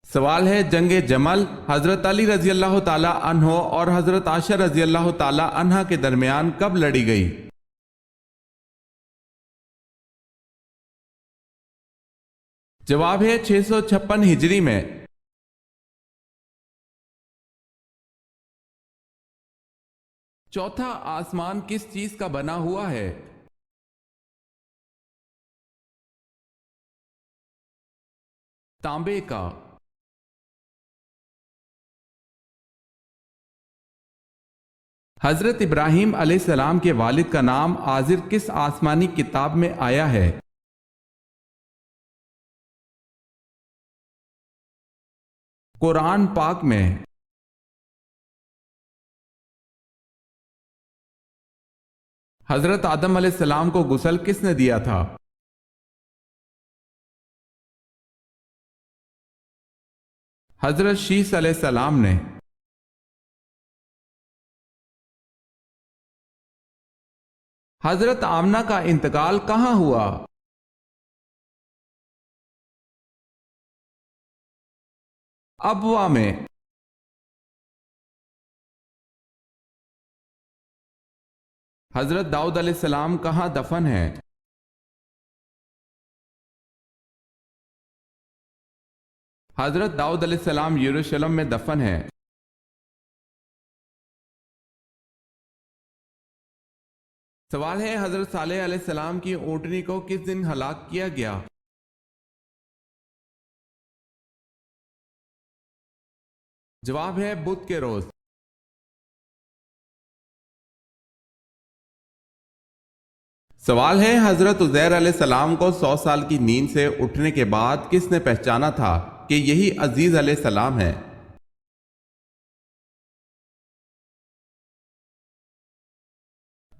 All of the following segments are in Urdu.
سوال ہے جنگ جمل حضرت علی رضی اللہ تعالی عنہ اور حضرت عائشہ رضی اللہ تعالی عنہا کے درمیان کب لڑی گئی؟ جواب ہے 656 ہجری میں۔ چوتھا آسمان کس چیز کا بنا ہوا ہے؟ تانبے کا۔ حضرت ابراہیم علیہ السلام کے والد کا نام آزر کس آسمانی کتاب میں آیا ہے؟ قرآن پاک میں۔ حضرت آدم علیہ السلام کو غسل کس نے دیا تھا؟ حضرت شیس علیہ السلام نے۔ حضرت آمنہ کا انتقال کہاں ہوا؟ ابوا میں۔ حضرت داؤد علیہ السلام کہاں دفن ہیں؟ حضرت داؤد علیہ السلام یروشلم میں دفن ہیں۔ سوال ہے حضرت صالح علیہ السلام کی اونٹنی کو کس دن ہلاک کیا گیا؟ جواب ہے بدھ کے روز۔ سوال ہے حضرت عزیر علیہ السلام کو 100 سال کی نیند سے اٹھنے کے بعد کس نے پہچانا تھا کہ یہی عزیز علیہ السلام ہے؟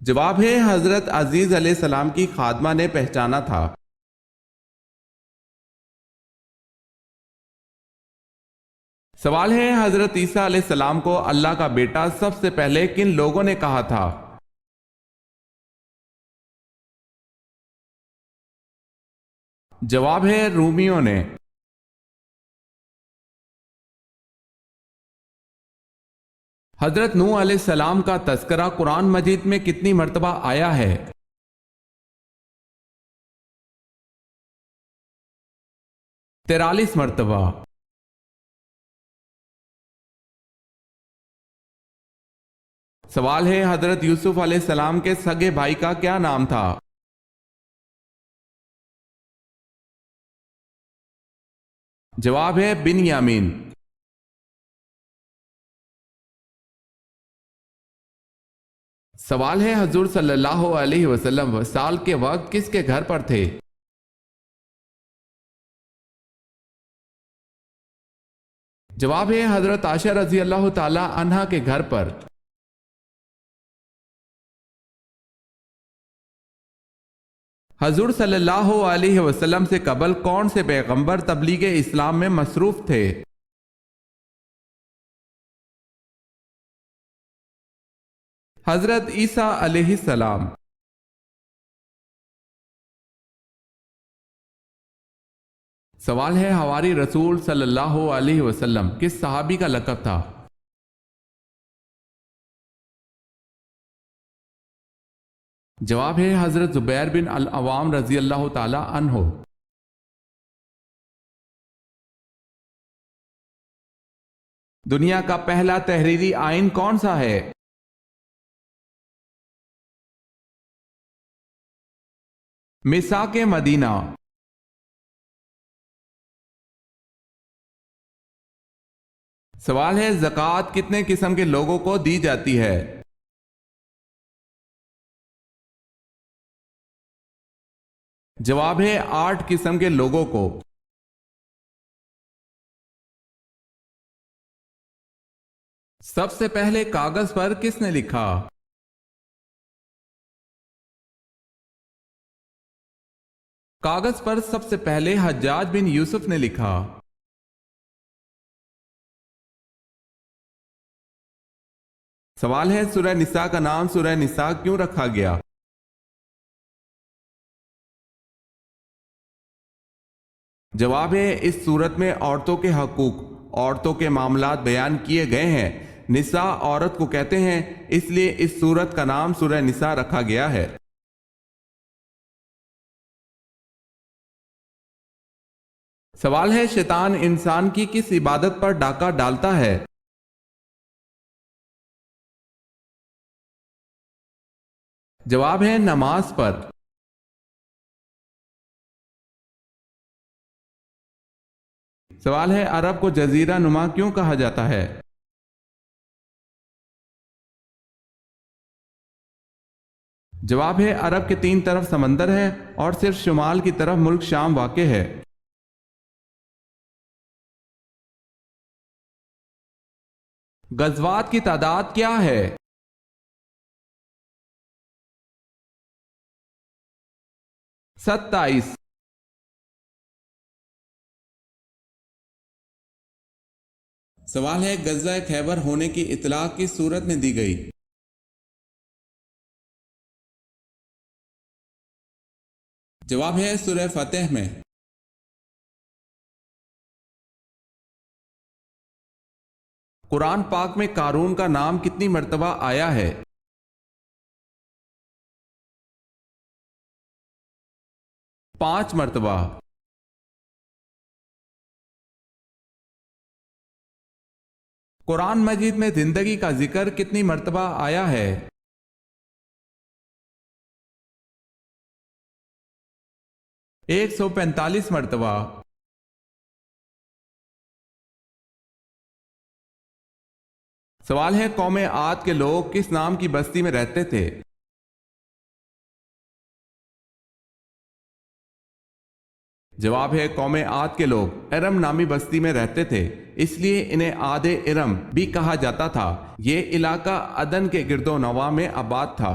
جواب ہے حضرت عزیز علیہ السلام کی خادمہ نے پہچانا تھا۔ سوال ہے حضرت عیسیٰ علیہ السلام کو اللہ کا بیٹا سب سے پہلے کن لوگوں نے کہا تھا؟ جواب ہے رومیوں نے۔ حضرت نوح علیہ السلام کا تذکرہ قرآن مجید میں کتنی مرتبہ آیا ہے؟ تیرالیس مرتبہ۔ سوال ہے حضرت یوسف علیہ السلام کے سگے بھائی کا کیا نام تھا؟ جواب ہے بنیامین۔ سوال ہے حضور صلی اللہ علیہ وسلم وصال کے وقت کس کے گھر پر تھے؟ جواب ہے حضرت عائشہ رضی اللہ تعالی عنہا کے گھر پر۔ حضور صلی اللہ علیہ وسلم سے قبل کون سے پیغمبر تبلیغ اسلام میں مصروف تھے؟ حضرت عیسیٰ علیہ السلام۔ سوال ہے حواری رسول صلی اللہ علیہ وسلم کس صحابی کا لقب تھا؟ جواب ہے حضرت زبیر بن العوام رضی اللہ تعالی عنہ۔ دنیا کا پہلا تحریری آئین کون سا ہے؟ میثاق مدینہ۔ سوال ہے زکوٰۃ کتنے قسم کے لوگوں کو دی جاتی ہے؟ جواب ہے 8 قسم کے لوگوں کو۔ سب سے پہلے کاغذ پر کس نے لکھا؟ کاغذ پر سب سے پہلے حجاج بن یوسف نے لکھا۔ سوال ہے سورہ نساء کا نام سورہ نساء کیوں رکھا گیا؟ جواب ہے اس صورت میں عورتوں کے حقوق، عورتوں کے معاملات بیان کیے گئے ہیں۔ نساء عورت کو کہتے ہیں، اس لیے اس صورت کا نام سورہ نساء رکھا گیا ہے۔ سوال ہے شیطان انسان کی کس عبادت پر ڈاکہ ڈالتا ہے؟ جواب ہے نماز پر۔ سوال ہے عرب کو جزیرہ نما کیوں کہا جاتا ہے؟ جواب ہے عرب کے 3 طرف سمندر ہے اور صرف شمال کی طرف ملک شام واقع ہے۔ غزوات کی تعداد کیا ہے؟ 27۔ سوال ہے غزوہ خیبر ہونے کی اطلاع کس صورت میں دی گئی؟ جواب ہے سورہ فتح میں۔ قرآن پاک میں قارون کا نام کتنی مرتبہ آیا ہے؟ 5 مرتبہ۔ قرآن مجید میں زندگی کا ذکر کتنی مرتبہ آیا ہے؟ 145 مرتبہ۔ سوال ہے قوم عاد کے لوگ کس نام کی بستی میں رہتے تھے؟ جواب ہے قوم عاد کے لوگ ارم نامی بستی میں رہتے تھے، اس لیے انہیں عاد ارم بھی کہا جاتا تھا۔ یہ علاقہ عدن کے گرد و نواح میں آباد تھا۔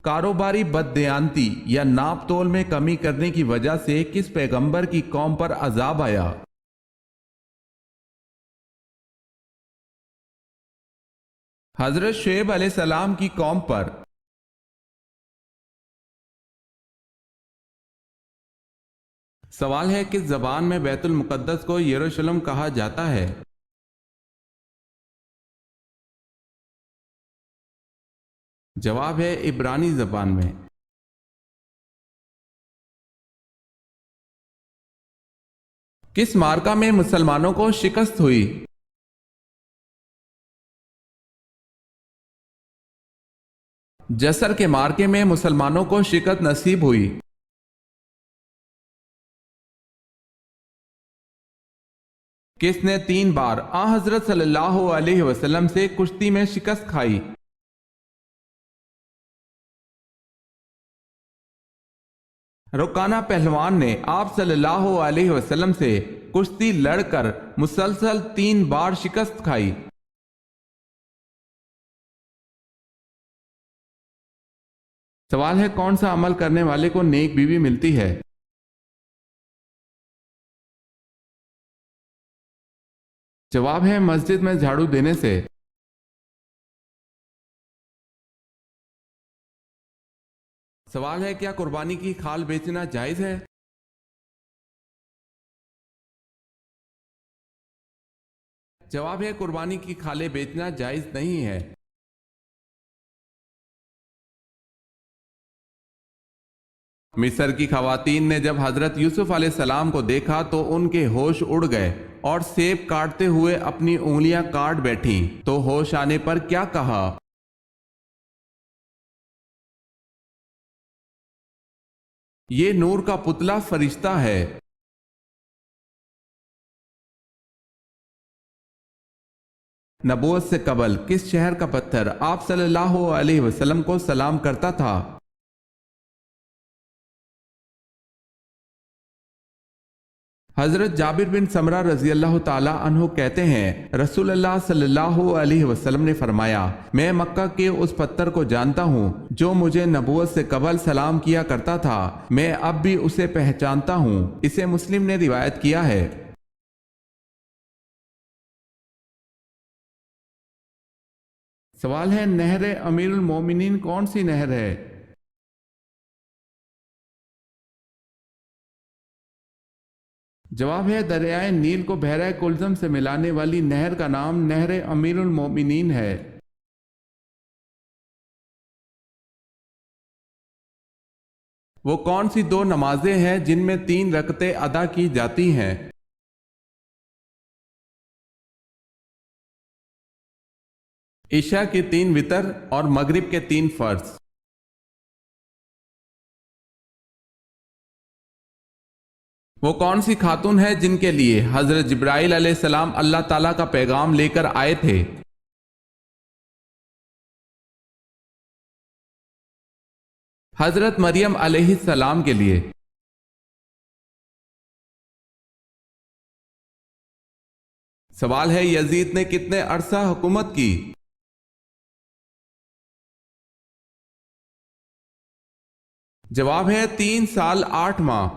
کاروباری بددیانتی یا ناپ تول میں کمی کرنے کی وجہ سے کس پیغمبر کی قوم پر عذاب آیا؟ حضرت شعیب علیہ السلام کی قوم پر۔ سوال ہے کس زبان میں بیت المقدس کو یروشلم کہا جاتا ہے؟ جواب ہے عبرانی زبان میں۔ کس معرکہ میں مسلمانوں کو شکست ہوئی؟ جسر کے معرکے میں مسلمانوں کو شکست نصیب ہوئی۔ کس نے 3 بار حضرت صلی اللہ علیہ وسلم سے کشتی میں شکست کھائی؟ رکانہ پہلوان نے آپ صلی اللہ علیہ وسلم سے کشتی لڑ کر مسلسل 3 بار شکست کھائی۔ سوال ہے کون سا عمل کرنے والے کو نیک بیوی ملتی ہے؟ جواب ہے مسجد میں جھاڑو دینے سے۔ سوال ہے کیا قربانی کی کھال بیچنا جائز ہے؟ جواب ہے قربانی کی کھالیں بیچنا جائز نہیں ہے۔ مصر کی خواتین نے جب حضرت یوسف علیہ السلام کو دیکھا تو ان کے ہوش اڑ گئے اور سیب کاٹتے ہوئے اپنی انگلیاں کاٹ بیٹھیں تو ہوش آنے پر کیا کہا؟ یہ نور کا پتلا فرشتہ ہے۔ نبوت سے قبل کس شہر کا پتھر آپ صلی اللہ علیہ وسلم کو سلام کرتا تھا؟ حضرت جابر بن سمرہ رضی اللہ تعالی عنہ کہتے ہیں رسول اللہ صلی اللہ علیہ وسلم نے فرمایا میں مکہ کے اس پتھر کو جانتا ہوں جو مجھے نبوت سے قبل سلام کیا کرتا تھا، میں اب بھی اسے پہچانتا ہوں۔ اسے مسلم نے روایت کیا ہے۔ سوال ہے نہر امیر المومنین کون سی نہر ہے؟ جواب ہے دریائے نیل کو بحیرہ کلزم سے ملانے والی نہر کا نام نہر امیر المومنین ہے۔ وہ کون سی دو نمازیں ہیں جن میں 3 رکعتیں ادا کی جاتی ہیں؟ عشاء کے 3 وتر اور مغرب کے 3 فرض۔ وہ کون سی خاتون ہے جن کے لیے حضرت جبرائیل علیہ السلام اللہ تعالیٰ کا پیغام لے کر آئے تھے؟ حضرت مریم علیہ السلام کے لیے۔ سوال ہے یزید نے کتنے عرصہ حکومت کی؟ جواب ہے 3 سال 8 ماہ۔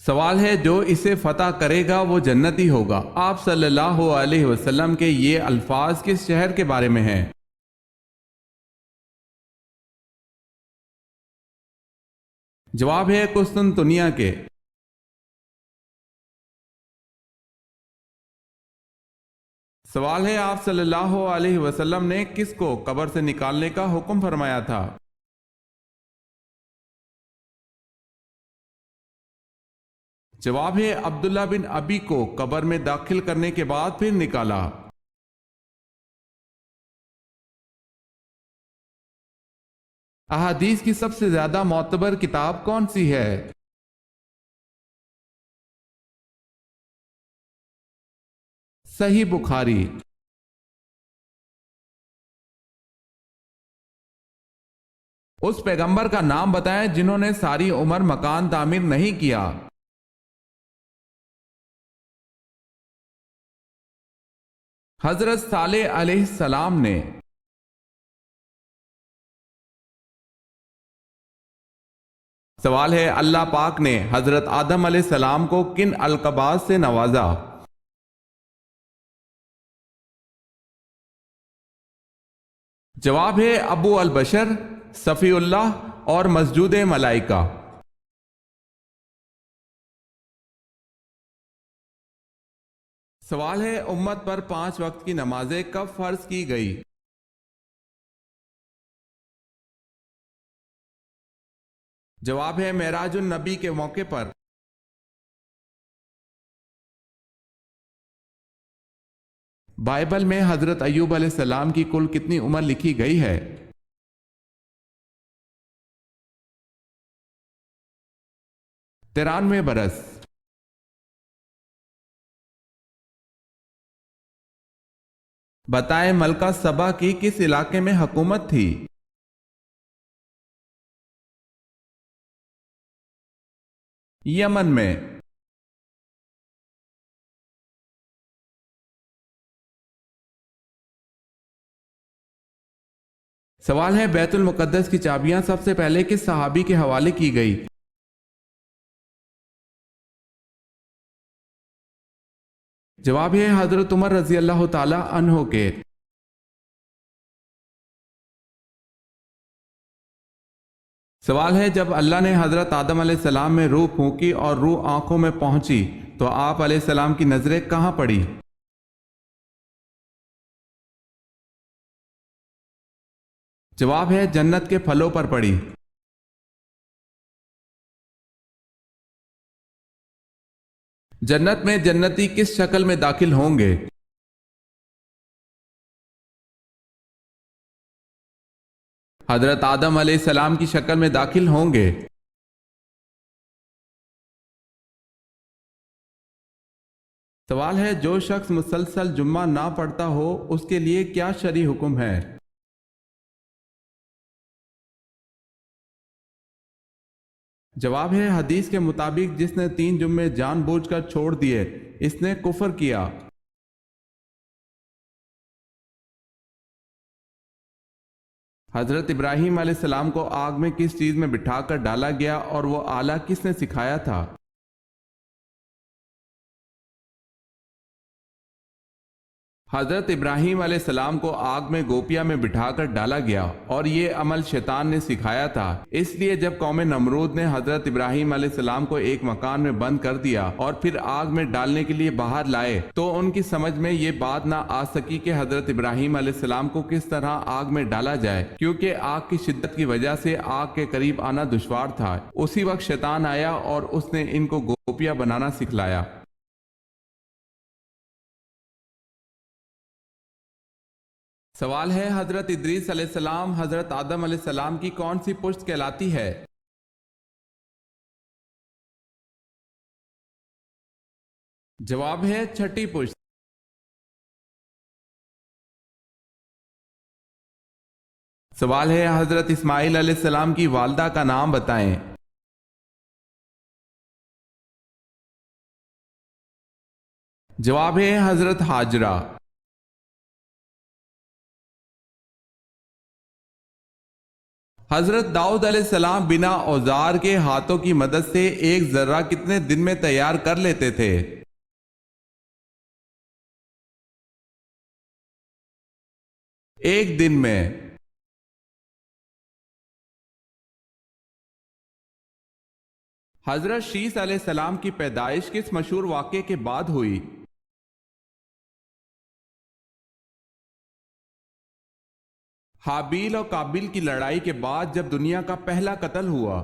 سوال ہے جو اسے فتح کرے گا وہ جنتی ہوگا۔ آپ صلی اللہ علیہ وسلم کے یہ الفاظ کس شہر کے بارے میں ہیں؟ جواب ہے قسطنطنیہ کے۔ سوال ہے آپ صلی اللہ علیہ وسلم نے کس کو قبر سے نکالنے کا حکم فرمایا تھا؟ جواب ہے عبداللہ بن ابی کو قبر میں داخل کرنے کے بعد پھر نکالا۔ احادیث کی سب سے زیادہ معتبر کتاب کون سی ہے؟ صحیح بخاری۔ اس پیغمبر کا نام بتائیں جنہوں نے ساری عمر مکان تعمیر نہیں کیا۔ حضرت صالح علیہ السلام نے۔ سوال ہے اللہ پاک نے حضرت آدم علیہ السلام کو کن القابات سے نوازا؟ جواب ہے ابو البشر، صفی اللہ اور مسجود ملائکہ۔ سوال ہے امت پر 5 وقت کی نمازیں کب فرض کی گئی؟ جواب ہے معراج النبی کے موقع پر۔ بائبل میں حضرت ایوب علیہ السلام کی کل کتنی عمر لکھی گئی ہے؟ 93 برس۔ بتائیں ملکہ سبا کی کس علاقے میں حکومت تھی؟ یمن میں۔ سوال ہے بیت المقدس کی چابیاں سب سے پہلے کس صحابی کے حوالے کی گئی؟ جواب ہے حضرت عمر رضی اللہ تعالی عنہ کے۔ سوال ہے جب اللہ نے حضرت آدم علیہ السلام میں روح پھونکی اور روح آنکھوں میں پہنچی تو آپ علیہ السلام کی نظریں کہاں پڑی؟ جواب ہے جنت کے پھلوں پر پڑی۔ جنت میں جنتی کس شکل میں داخل ہوں گے؟ حضرت آدم علیہ السلام کی شکل میں داخل ہوں گے۔ سوال ہے جو شخص مسلسل جمعہ نہ پڑھتا ہو اس کے لیے کیا شرعی حکم ہے؟ جواب ہے حدیث کے مطابق جس نے 3 جمعے جان بوجھ کر چھوڑ دیے اس نے کفر کیا۔ حضرت ابراہیم علیہ السلام کو آگ میں کس چیز میں بٹھا کر ڈالا گیا اور وہ آلہ کس نے سکھایا تھا؟ حضرت ابراہیم علیہ السلام کو آگ میں گوپیا میں بٹھا کر ڈالا گیا اور یہ عمل شیطان نے سکھایا تھا، اس لیے جب قوم نمرود نے حضرت ابراہیم علیہ السلام کو ایک مکان میں بند کر دیا اور پھر آگ میں ڈالنے کے لیے باہر لائے تو ان کی سمجھ میں یہ بات نہ آ سکی کہ حضرت ابراہیم علیہ السلام کو کس طرح آگ میں ڈالا جائے، کیونکہ آگ کی شدت کی وجہ سے آگ کے قریب آنا دشوار تھا۔ اسی وقت شیطان آیا اور اس نے ان کو گوپیا بنانا سکھلایا۔ سوال ہے، حضرت ادریس علیہ السلام حضرت آدم علیہ السلام کی کون سی پشت کہلاتی ہے؟ جواب ہے چھٹی پشت۔ سوال ہے، حضرت اسماعیل علیہ السلام کی والدہ کا نام بتائیں۔ جواب ہے حضرت ہاجرہ۔ حضرت داؤد علیہ السلام بنا اوزار کے ہاتھوں کی مدد سے ایک ذرہ کتنے دن میں تیار کر لیتے تھے؟ ایک دن میں۔ حضرت شیس علیہ السلام کی پیدائش کس مشہور واقعے کے بعد ہوئی؟ حابیل اور قابیل کی لڑائی کے بعد جب دنیا کا پہلا قتل ہوا۔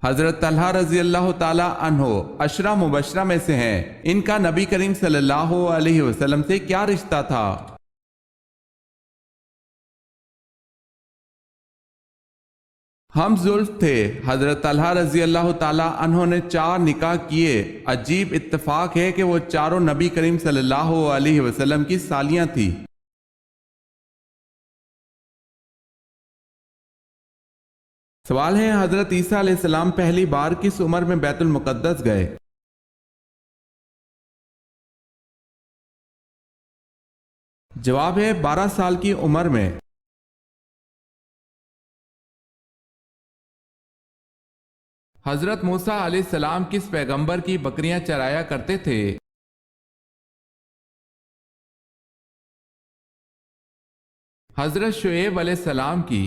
حضرت طلحہ رضی اللہ تعالی عنہ عشرہ مبشرہ میں سے ہیں، ان کا نبی کریم صلی اللہ علیہ وسلم سے کیا رشتہ تھا؟ ہم زلف تھے۔ حضرت طلحہ رضی اللہ تعالی عنہ نے 4 نکاح کیے۔ عجیب اتفاق ہے کہ وہ چاروں نبی کریم صلی اللہ علیہ وسلم کی سالیاں تھیں۔ سوال ہے، حضرت عیسیٰ علیہ السلام پہلی بار کس عمر میں بیت المقدس گئے؟ جواب ہے 12 سال کی عمر میں۔ حضرت موسیٰ علیہ السلام کس پیغمبر کی بکریاں چرایا کرتے تھے؟ حضرت شعیب علیہ السلام کی۔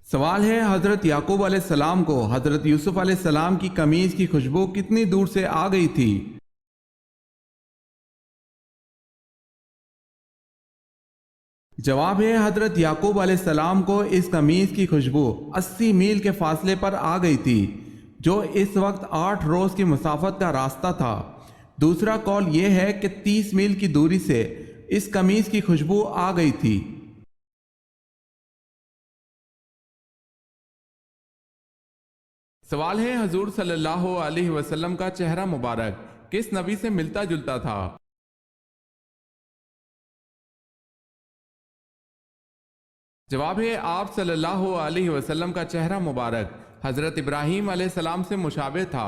سوال ہے، حضرت یعقوب علیہ السلام کو حضرت یوسف علیہ السلام کی قمیض کی خوشبو کتنی دور سے آ گئی تھی؟ جواب ہے، حضرت یعقوب علیہ السلام کو اس قمیض کی خوشبو 80 میل کے فاصلے پر آ گئی تھی، جو اس وقت 8 روز کی مسافت کا راستہ تھا۔ دوسرا قول یہ ہے کہ 30 میل کی دوری سے اس قمیض کی خوشبو آ گئی تھی۔ سوال ہے، حضور صلی اللہ علیہ وسلم کا چہرہ مبارک کس نبی سے ملتا جلتا تھا؟ جواب ہے، آپ صلی اللہ علیہ وسلم کا چہرہ مبارک حضرت ابراہیم علیہ السلام سے مشابہ تھا۔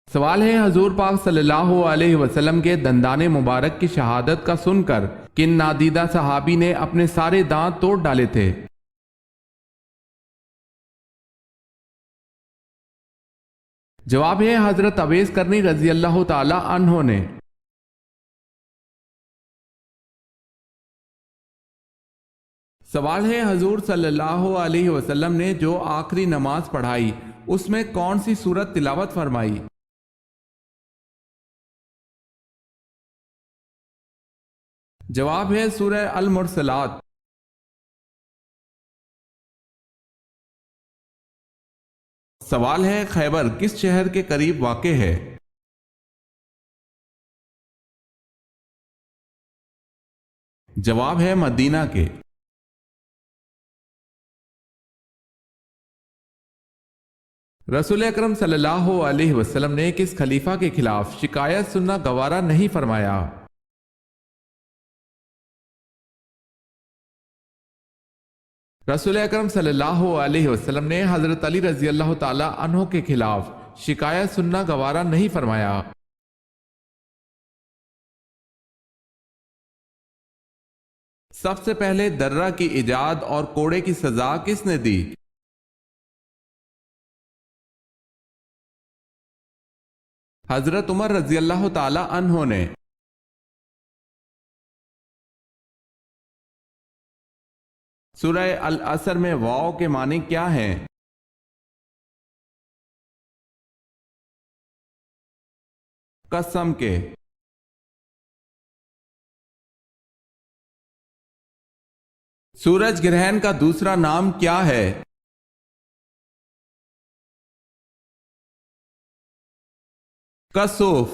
سوال ہے، حضور پاک صلی اللہ علیہ وسلم کے دندان مبارک کی شہادت کا سن کر کن نادیدہ صحابی نے اپنے سارے دانت توڑ ڈالے تھے؟ جواب ہے، حضرت اویس کرنی رضی اللہ تعالی عنہ نے۔ سوال ہے، حضور صلی اللہ علیہ وسلم نے جو آخری نماز پڑھائی اس میں کون سی سورت تلاوت فرمائی؟ جواب ہے سورہ المرسلات۔ سوال ہے، خیبر کس شہر کے قریب واقع ہے؟ جواب ہے مدینہ کے۔ رسول اکرم صلی اللہ علیہ وسلم نے کس خلیفہ کے خلاف شکایت سننا گوارا نہیں فرمایا؟ رسول اکرم صلی اللہ علیہ وسلم نے حضرت علی رضی اللہ تعالی عنہ کے خلاف شکایت سننا گوارا نہیں فرمایا۔ سب سے پہلے درہ کی ایجاد اور کوڑے کی سزا کس نے دی؟ حضرت عمر رضی اللہ تعالی عنہ نے۔ سورہ العصر میں واو کے معنی کیا ہیں؟ قسم کے۔ سورج گرہن کا دوسرا نام کیا ہے؟ کسوف۔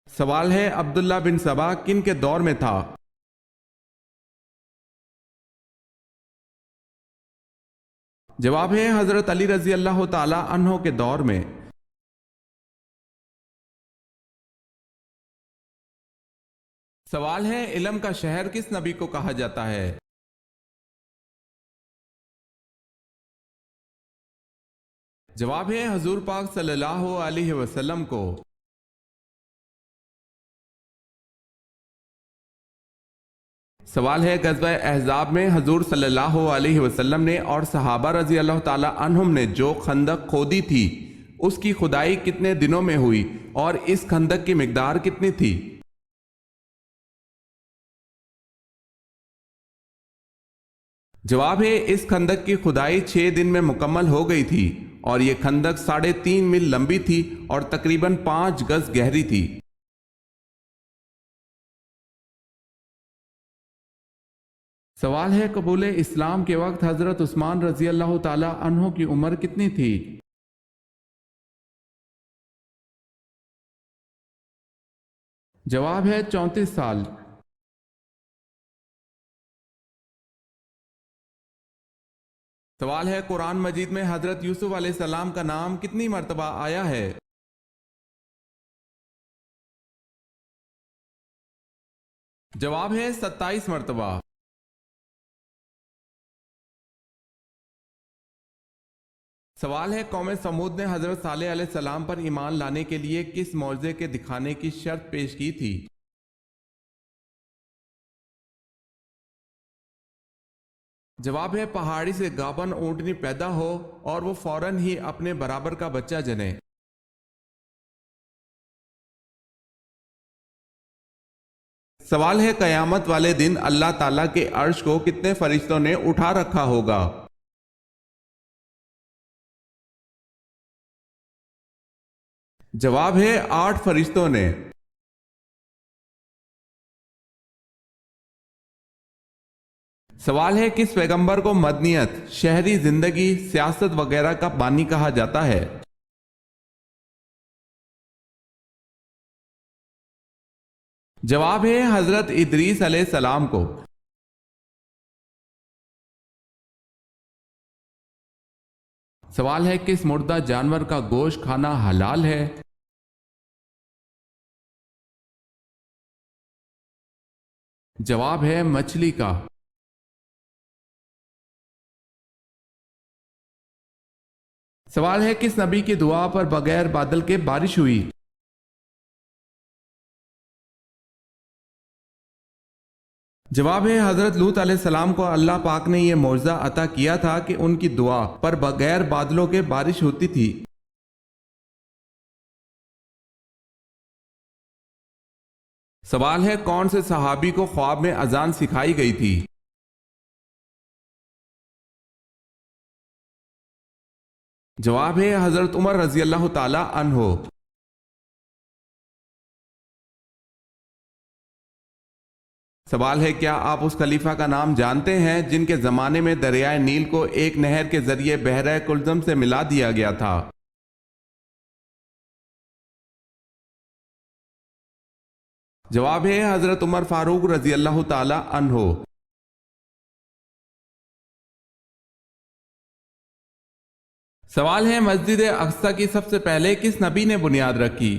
سوال ہے عبداللہ بن سبا کن کے دور میں تھا؟ جواب ہے حضرت علی رضی اللہ تعالی عنہ کے دور میں۔ سوال ہے علم کا شہر کس نبی کو کہا جاتا ہے؟ جواب ہے حضور پاک صلی اللہ علیہ وسلم کو۔ سوال ہے غزوہ احزاب میں حضور صلی اللہ علیہ وسلم نے اور صحابہ رضی اللہ تعالی عنہم نے جو خندق کھودی تھی اس کی کھدائی کتنے دنوں میں ہوئی اور اس خندق کی مقدار کتنی تھی؟ جواب ہے اس خندق کی کھدائی 6 دن میں مکمل ہو گئی تھی اور یہ خندق 3.5 میل لمبی تھی اور تقریباً 5 گز گہری تھی۔ سوال ہے قبول اسلام کے وقت حضرت عثمان رضی اللہ تعالی عنہ کی عمر کتنی تھی؟ جواب ہے 34 سال۔ سوال ہے قرآن مجید میں حضرت یوسف علیہ السلام کا نام کتنی مرتبہ آیا ہے؟ جواب ہے 27 مرتبہ۔ سوال ہے قوم سمود نے حضرت صالح علیہ السلام پر ایمان لانے کے لیے کس معجزے کے دکھانے کی شرط پیش کی تھی؟ جواب ہے پہاڑی سے گابن اونٹنی پیدا ہو اور وہ فوراً ہی اپنے برابر کا بچہ جنے۔ سوال ہے قیامت والے دن اللہ تعالیٰ کے عرش کو کتنے فرشتوں نے اٹھا رکھا ہوگا؟ جواب ہے 8 فرشتوں نے۔ سوال ہے کس پیغمبر کو مدنیت، شہری زندگی، سیاست وغیرہ کا بانی کہا جاتا ہے؟ جواب ہے حضرت ادریس علیہ السلام کو۔ سوال ہے کس مردہ جانور کا گوشت کھانا حلال ہے؟ جواب ہے مچھلی کا۔ سوال ہے کس نبی کی دعا پر بغیر بادل کے بارش ہوئی؟ جواب ہے حضرت لوط علیہ السلام کو اللہ پاک نے یہ معجزہ عطا کیا تھا کہ ان کی دعا پر بغیر بادلوں کے بارش ہوتی تھی۔ سوال ہے کون سے صحابی کو خواب میں اذان سکھائی گئی تھی؟ جواب ہے حضرت عمر رضی اللہ تعالی عنہ۔ سوال ہے کیا آپ اس خلیفہ کا نام جانتے ہیں جن کے زمانے میں دریائے نیل کو ایک نہر کے ذریعے بحیرہ کلزم سے ملا دیا گیا تھا؟ جواب ہے حضرت عمر فاروق رضی اللہ تعالی عنہ۔ سوال ہے مسجد اقصی کی سب سے پہلے کس نبی نے بنیاد رکھی؟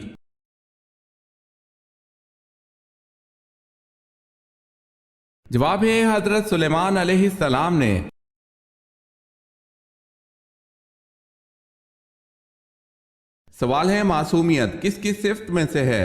جواب ہے حضرت سلیمان علیہ السلام نے۔ سوال ہے معصومیت کس کی صفت میں سے ہے؟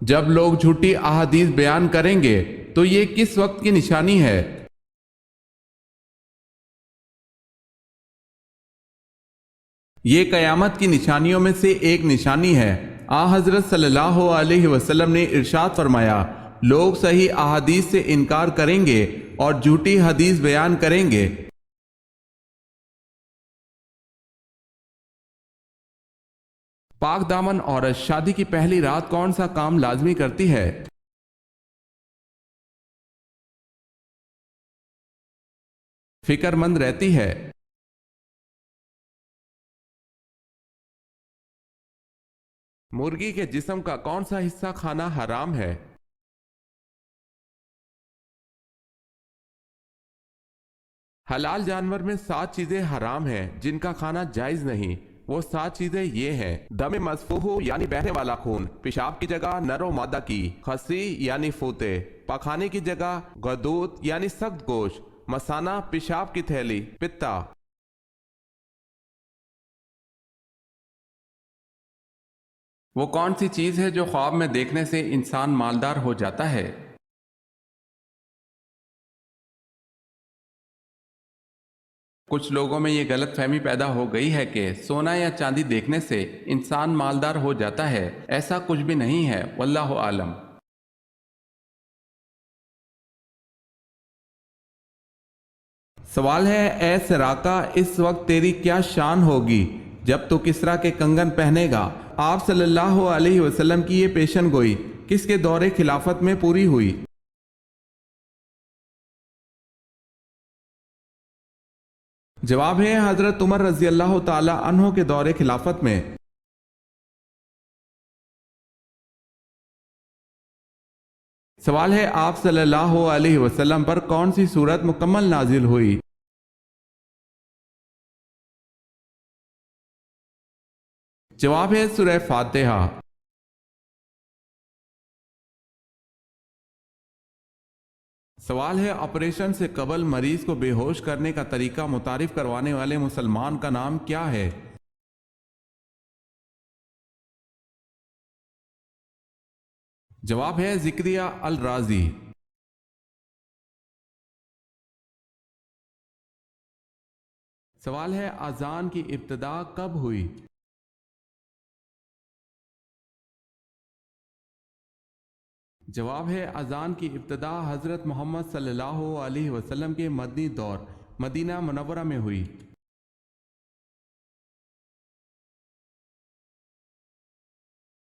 جب لوگ جھوٹی احادیث بیان کریں گے تو یہ کس وقت کی نشانی ہے؟ یہ قیامت کی نشانیوں میں سے ایک نشانی ہے۔ آن حضرت صلی اللہ علیہ وسلم نے ارشاد فرمایا، لوگ صحیح احادیث سے انکار کریں گے اور جھوٹی حدیث بیان کریں گے۔ پاک دامن عورت شادی کی پہلی رات کون سا کام لازمی کرتی ہے؟ فکر مند رہتی ہے۔ مرغی کے جسم کا کون سا حصہ کھانا حرام ہے؟ حلال جانور میں 7 چیزیں حرام ہیں جن کا کھانا جائز نہیں۔ وہ 7 چیزیں یہ ہیں: دم مسفوح یعنی بہنے والا خون، پیشاب کی جگہ نر و مادہ کی، خصی یعنی فوتے، پاخانے کی جگہ غدود یعنی سخت گوشت، مثانہ پیشاب کی تھیلی، پتا۔ وہ کون سی چیز ہے جو خواب میں دیکھنے سے انسان مالدار ہو جاتا ہے؟ کچھ لوگوں میں یہ غلط فہمی پیدا ہو گئی ہے کہ سونا یا چاندی دیکھنے سے انسان مالدار ہو جاتا ہے۔ ایسا کچھ بھی نہیں ہے، واللہ عالم۔ سوال ہے، اے سراقہ، اس وقت تیری کیا شان ہوگی جب تو کسریٰ کے کنگن پہنے گا؟ آپ صلی اللہ علیہ وسلم کی یہ پیشن گوئی کس کے دور خلافت میں پوری ہوئی؟ جواب ہے حضرت عمر رضی اللہ تعالی عنہ کے دور خلافت میں۔ سوال ہے، آپ صلی اللہ علیہ وسلم پر کون سی سورت مکمل نازل ہوئی؟ جواب ہے سورہ فاتحہ۔ سوال ہے، آپریشن سے قبل مریض کو بے ہوش کرنے کا طریقہ متعارف کروانے والے مسلمان کا نام کیا ہے؟ جواب ہے ذکریہ الرازی۔ سوال ہے، اذان کی ابتدا کب ہوئی؟ جواب ہے اذان کی ابتدا حضرت محمد صلی اللہ علیہ وسلم کے مدنی دور مدینہ منورہ میں ہوئی۔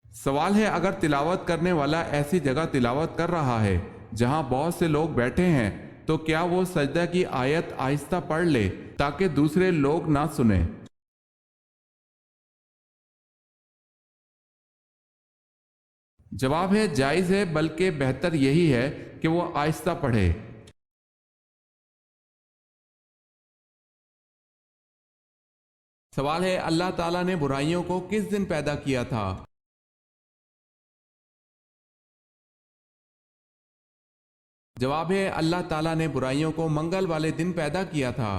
سوال ہے، اگر تلاوت کرنے والا ایسی جگہ تلاوت کر رہا ہے جہاں بہت سے لوگ بیٹھے ہیں تو کیا وہ سجدہ کی آیت آہستہ پڑھ لے تاکہ دوسرے لوگ نہ سنیں؟ جواب ہے جائز ہے، بلکہ بہتر یہی ہے کہ وہ آہستہ پڑھے۔ سوال ہے، اللہ تعالیٰ نے برائیوں کو کس دن پیدا کیا تھا؟ جواب ہے اللہ تعالیٰ نے برائیوں کو منگل والے دن پیدا کیا تھا۔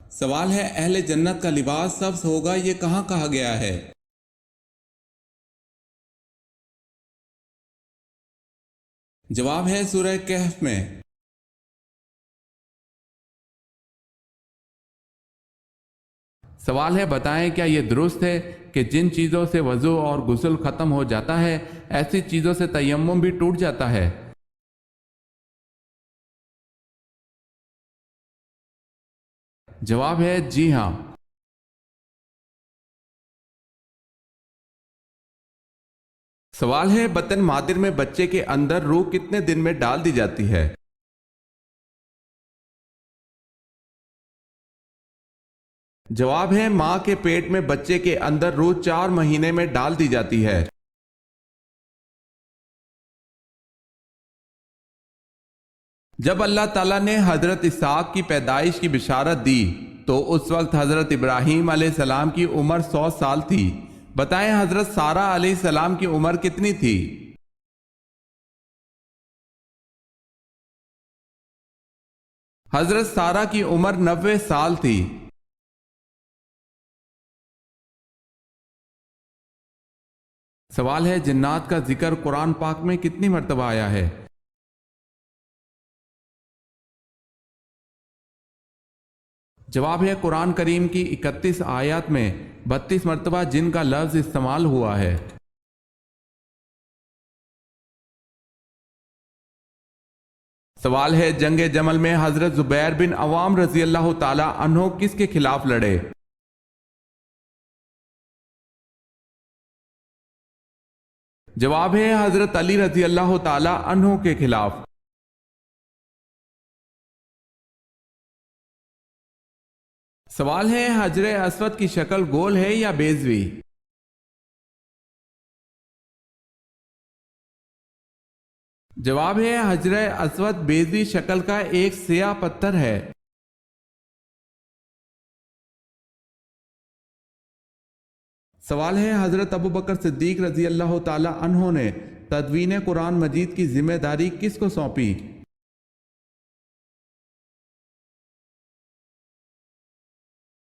سوال ہے، اہل جنت کا لباس سبز ہوگا، یہ کہاں کہا گیا ہے؟ جواب ہے سورہ کہف میں۔ سوال ہے، بتائیں کیا یہ درست ہے کہ جن چیزوں سے وضو اور غسل ختم ہو جاتا ہے ایسی چیزوں سے تیمم بھی ٹوٹ جاتا ہے؟ جواب ہے جی ہاں۔ سوال ہے، بطن مادر میں بچے کے اندر روح کتنے دن میں ڈال دی جاتی ہے؟ جواب ہے ماں کے پیٹ میں بچے کے اندر روح 4 مہینے میں ڈال دی جاتی ہے۔ جب اللہ تعالیٰ نے حضرت اسحاق کی پیدائش کی بشارت دی تو اس وقت حضرت ابراہیم علیہ السلام کی عمر 100 سال تھی۔ بتائیں حضرت سارہ علیہ السلام کی عمر کتنی تھی؟ حضرت سارہ کی عمر 90 سال تھی۔ سوال ہے جنات کا ذکر قرآن پاک میں کتنی مرتبہ آیا ہے؟ جواب ہے قرآن کریم کی 31 آیات میں 32 مرتبہ جن کا لفظ استعمال ہوا ہے۔ سوال ہے جنگ جمل میں حضرت زبیر بن عوام رضی اللہ تعالی عنہ کس کے خلاف لڑے؟ جواب ہے حضرت علی رضی اللہ تعالی عنہ کے خلاف۔ سوال ہے حجر اسود کی شکل گول ہے یا بیضوی؟ جواب ہے حجر اسود بیضوی شکل کا ایک سیاہ پتھر ہے۔ سوال ہے حضرت ابو بکر صدیق رضی اللہ تعالی عنہ نے تدوین قرآن مجید کی ذمہ داری کس کو سونپی؟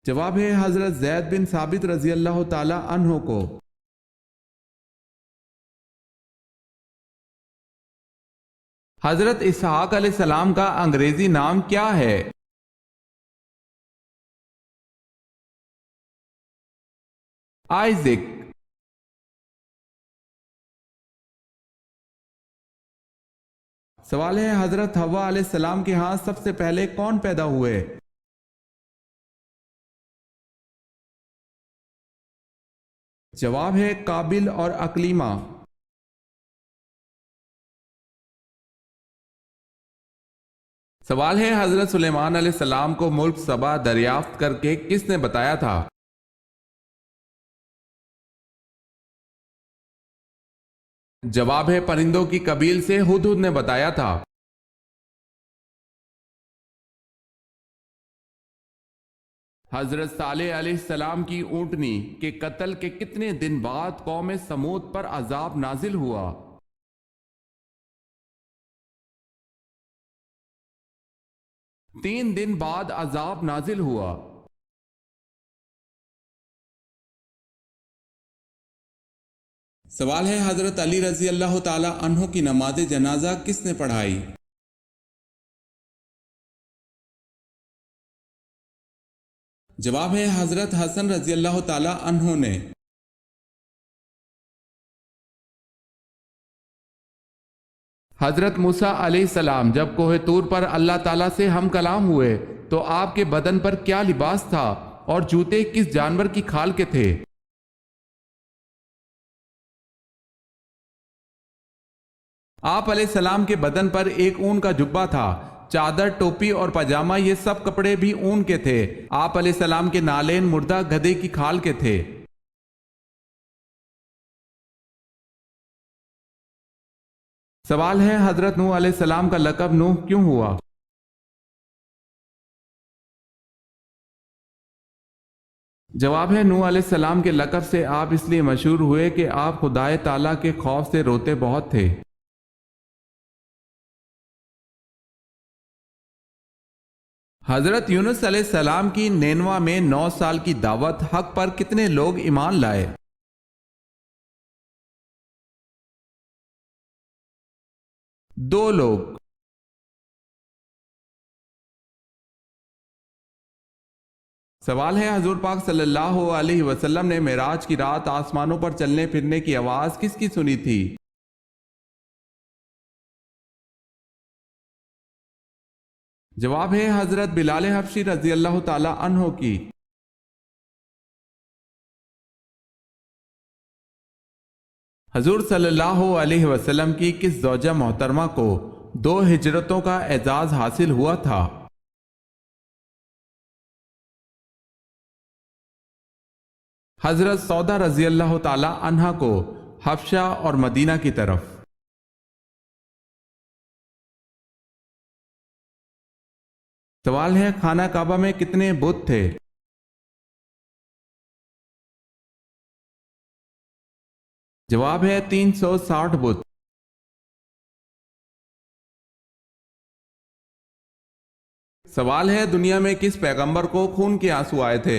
جواب ہے حضرت زید بن ثابت رضی اللہ تعالی عنہ کو۔ حضرت اسحاق علیہ السلام کا انگریزی نام کیا ہے؟ آئزک۔ سوال ہے حضرت حوا علیہ السلام کے ہاں سب سے پہلے کون پیدا ہوئے؟ جواب ہے قابل اور اکلیمہ۔ سوال ہے حضرت سلیمان علیہ السلام کو ملک سبا دریافت کر کے کس نے بتایا تھا؟ جواب ہے پرندوں کی قبیل سے ہدہد نے بتایا تھا۔ حضرت صالح علیہ السلام کی اونٹنی کے قتل کے کتنے دن بعد قوم سمود پر عذاب نازل ہوا؟ تین دن بعد عذاب نازل ہوا۔ سوال ہے حضرت علی رضی اللہ تعالی عنہ کی نماز جنازہ کس نے پڑھائی؟ جواب ہے حضرت حسن رضی اللہ تعالی عنہ نے۔ حضرت موسیٰ علیہ السلام جب کوہ طور پر اللہ تعالیٰ سے ہم کلام ہوئے تو آپ کے بدن پر کیا لباس تھا اور جوتے کس جانور کی کھال کے تھے؟ آپ علیہ السلام کے بدن پر ایک اون کا جبہ تھا، چادر، ٹوپی اور پاجامہ یہ سب کپڑے بھی اون کے تھے۔ آپ علیہ السلام کے نالین مردہ گدھے کی کھال کے تھے۔ سوال ہے حضرت نوح علیہ السلام کا لقب نوح کیوں ہوا؟ جواب ہے نوح علیہ السلام کے لقب سے آپ اس لیے مشہور ہوئے کہ آپ خدائے تعالیٰ کے خوف سے روتے بہت تھے۔ حضرت یونس علیہ السلام کی نینوا میں 9 سال کی دعوت حق پر کتنے لوگ ایمان لائے؟ دو لوگ۔ سوال ہے حضور پاک صلی اللہ علیہ وسلم نے معراج کی رات آسمانوں پر چلنے پھرنے کی آواز کس کی سنی تھی؟ جواب ہے حضرت بلال حبشی رضی اللہ تعالی عنہ کی۔ حضور صلی اللہ علیہ وسلم کی کس زوجہ محترمہ کو 2 ہجرتوں کا اعزاز حاصل ہوا تھا؟ حضرت سودا رضی اللہ تعالی عنہا کو حبشہ اور مدینہ کی طرف۔ سوال ہے خانہ کعبہ میں کتنے بت تھے؟ جواب ہے 360 بت۔ سوال ہے دنیا میں کس پیغمبر کو خون کے آنسو آئے تھے؟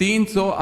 300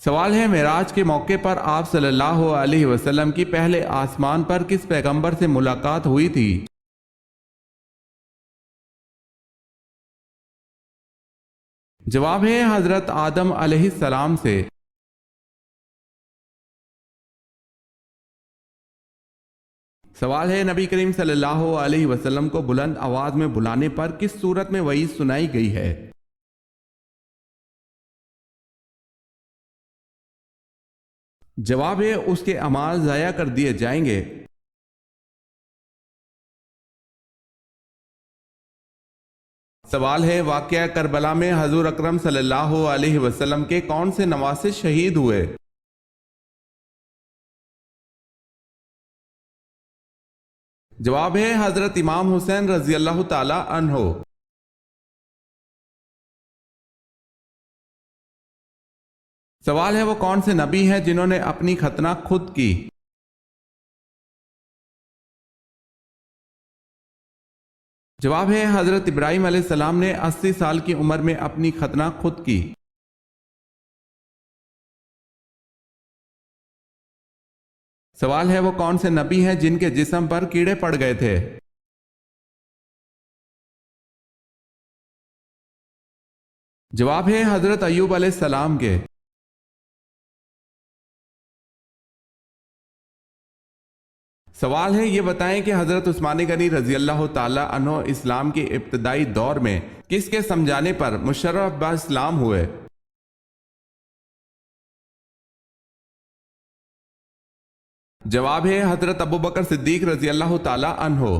سوال ہے معراج کے موقع پر آپ صلی اللہ علیہ وسلم کی پہلے آسمان پر کس پیغمبر سے ملاقات ہوئی تھی؟ جواب ہے حضرت آدم علیہ السلام سے۔ سوال ہے نبی کریم صلی اللہ علیہ وسلم کو بلند آواز میں بلانے پر کس صورت میں وعید سنائی گئی ہے؟ جواب ہے اس کے اعمال ضائع کر دیے جائیں گے۔ سوال ہے واقعہ کربلا میں حضور اکرم صلی اللہ علیہ وسلم کے کون سے نواسے شہید ہوئے؟ جواب ہے حضرت امام حسین رضی اللہ تعالی عنہ۔ سوال ہے وہ کون سے نبی ہیں جنہوں نے اپنی ختنہ خود کی؟ جواب ہے حضرت ابراہیم علیہ السلام نے 80 سال کی عمر میں اپنی ختنہ خود کی۔ سوال ہے وہ کون سے نبی ہیں جن کے جسم پر کیڑے پڑ گئے تھے؟ جواب ہے حضرت ایوب علیہ السلام کے۔ سوال ہے یہ بتائیں کہ حضرت عثمان غنی رضی اللہ تعالی عنہ اسلام کے ابتدائی دور میں کس کے سمجھانے پر مشرف با اسلام ہوئے؟ جواب ہے حضرت ابو بکر صدیق رضی اللہ تعالی عنہ۔